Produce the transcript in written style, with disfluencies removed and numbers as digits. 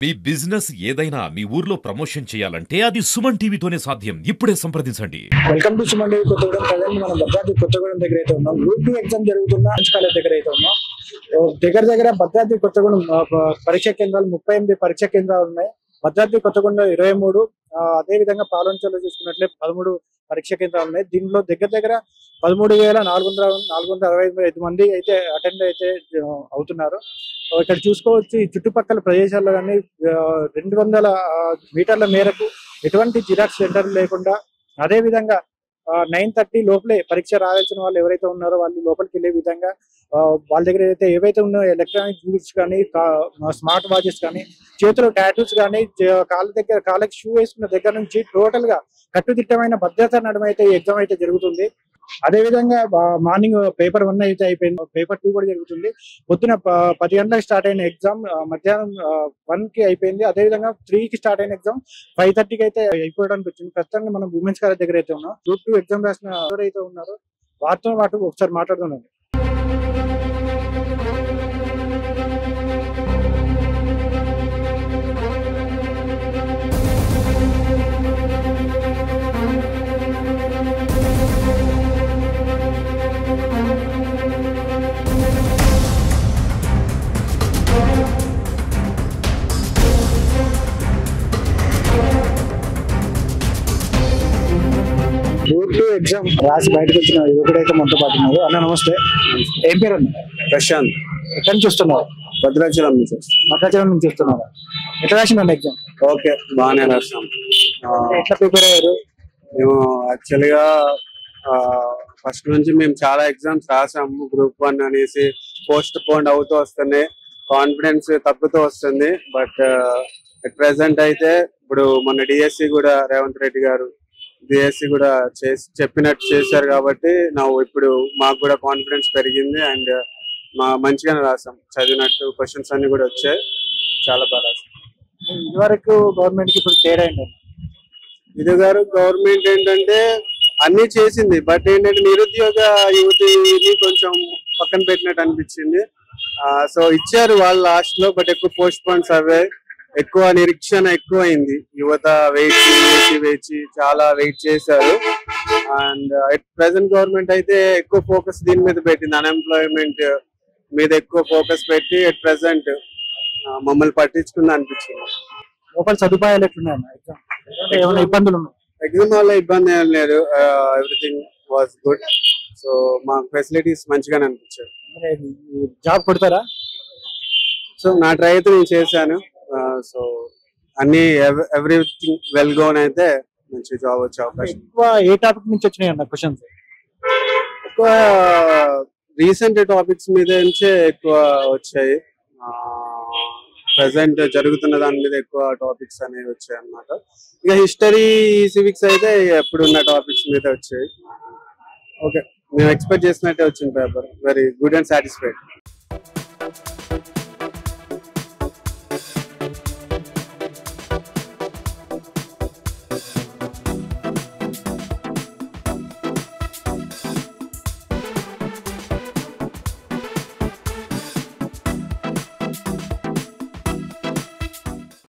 మీ business ఏదైనా మీ ఊర్లో promotion చేయాలంటే అది సుమన్ టీవీతోనే సాధ్యం. ఇప్పుడే సంప్రదించండి. Welcome to Suman TV Kothagudem. Present మనం భద్రాద్రి కొత్తగూడెం దగ్గర అయితే ఉన్నాం. గ్రూప్ 2 ఎగ్జామ్ జరుగుతున్న కాలేజ్ దగ్గర అయితే ఉన్నాం. దగ్గర భద్రాద్రి కొత్తగూడెం పరీక్షా కేంద్రాలు 38 పరీక్షా కేంద్రాలు ఉన్నాయి. భద్రాద్రి కొత్తగూడెం 23, అదే విధంగా పాలవంచలో చూసుకున్నట్లే 13 పరీక్షా కేంద్రాలు ఉన్నాయి. దీనిలో దగ్గర 13,465 మంది అయితే అటెండ్ అయితే అవుతున్నారు. ఇక్కడ చూసుకోవచ్చు, ఈ చుట్టుపక్కల ప్రదేశాల్లో కానీ 200 మీటర్ల మేరకు ఎటువంటి జిరాక్స్ సెంటర్ లేకుండా, అదే విధంగా 9:30 లోపలే పరీక్ష రాయాల్సిన వాళ్ళు ఎవరైతే ఉన్నారో వాళ్ళు లోపలికి వెళ్ళే విధంగా వాళ్ళ దగ్గర అయితే ఏవైతే ఉన్నాయో ఎలక్ట్రానిక్ గూడ్స్ కానీ, స్మార్ట్ వాచెస్ కానీ, చేతిలో టాటూస్ కానీ, కాళ్ళకి షూ వేసుకున్న దగ్గర నుంచి టోటల్ గా కట్టుదిట్టమైన భద్రత నడుమ అయితే ఈ ఎగ్జామ్ అయితే జరుగుతుంది. అదే విధంగా మార్నింగ్ పేపర్ 1 అయితే అయిపోయింది, పేపర్ 2 కూడా జరుగుతుంది. పొద్దున 10 గంటలకు స్టార్ట్ అయిన ఎగ్జామ్ మధ్యాహ్నం 1 కి అయిపోయింది. అదే విధంగా 3 కి స్టార్ట్ అయిన ఎగ్జామ్ 5:30 కి అయితే అయిపోవడానికి వచ్చింది. ప్రస్తుతానికి మనం ఉమెన్స్ కాలేజ్ దగ్గర అయితే ఉన్నాం. గ్రూప్ 2 ఎగ్జామ్ రాసిన ఎవరైతే ఉన్నారో వారితో పాటు ఒకసారి మాట్లాడుతున్నాం. గ్రూప్ 2 ఎగ్జామ్ రాసి బయటకు వచ్చిన యువకుడైతే మనతో పాటు ఉన్నారు. అన్న నమస్తే, ఏం పేరు అన్న? ప్రశాంత్. ఎక్కడి నుంచి వస్తున్నారు? భద్రాచలం నుంచి. భద్రాచలం నుంచి వస్తున్నారు. ఎట్లా రాసిందండి ఎగ్జామ్? ఓకే, బాగానే రాసాం. ఎట్లా ప్రిపేర్ అయ్యారు? మేము యాక్చువల్గా ఫస్ట్ నుంచి మేము చాలా ఎగ్జామ్స్ రాసాము. గ్రూప్ 1 అనేసి పోస్ట్ పోన్ అవుతూ వస్తున్నాయి, కాన్ఫిడెన్స్ తగ్గుతూ వస్తుంది. బట్ అట్ ప్రెసెంట్ అయితే ఇప్పుడు మన డిఎస్సి కూడా రేవంత్ రెడ్డి గారు డిఎస్సి కూడా చెప్పినట్టు చేశారు కాబట్టి ఇప్పుడు మాకు కూడా కాన్ఫిడెన్స్ పెరిగింది. అండ్ మంచిగానే రాసాం, చదివినట్టు క్వశ్చన్స్ అన్ని కూడా వచ్చాయి. చాలా బాగా రాసాం. ఇదివరకు గవర్నమెంట్ కి ఇప్పుడు తేడా ఏంటంటే, ఇది గారు గవర్నమెంట్ ఏంటంటే అన్ని చేసింది, బట్ ఏంటంటే నిరుద్యోగ యువతిని కొంచెం పక్కన పెట్టినట్టు అనిపించింది. సో ఇచ్చారు వాళ్ళు లాస్ట్ లో, బట్ ఎక్కువ పోస్ట్ పోన్స్ అవే, ఎక్కువ నిరీక్షణ ఎక్కువ అయింది. యువత వేచి చాలా వెయిట్ చేశారు. అండ్ అట్ ప్రెసెంట్ గవర్నమెంట్ అయితే ఎక్కువ ఫోకస్ దీని మీద పెట్టింది, అన్ఎంప్లాయ్మెంట్ మీద ఎక్కువ ఫోకస్ పెట్టి అట్ ప్రెసెంట్ మమ్మల్ని పట్టించుకుంది అనిపించింది. లోపల సదుపాయాలు ఎట్లున్నాయన్న? ఎగ్జామ్ ఏమైనా ఇబ్బందులు ఉన్నాయి? ఎగ్జామ్ వల్ల ఇబ్బంది ఏం లేదు, ఎవ్రీథింగ్ వాజ్ గుడ్. సో మా ఫెసిలిటీస్ మంచిగానే అనిపించాయి. జాబ్ కొడతారా? సో నా ట్రై అయితే నేను చేశాను. సో అన్ని ఎవ్రీథింగ్ వెల్ గోన్ అయితే మంచి జాబ్ వచ్చే అవకాశం. ఎక్కువ ఏ టాపిక్ నుంచి వచ్చినాయి అన్న క్వశ్చన్స్? ఎక్కువ రీసెంట్ టాపిక్స్ మీద నుంచే ఎక్కువ వచ్చాయి. ప్రెసెంట్ జరుగుతున్న దాని మీద ఎక్కువ టాపిక్స్ అనేవి వచ్చాయి అన్నమాట. ఇక హిస్టరీ, సివిక్స్ అయితే ఎప్పుడున్న టాపిక్స్ మీద వచ్చాయి. ఓకే, మేము ఎక్స్పెక్ట్ చేసినట్టే వచ్చింది paper. Very good and satisfied.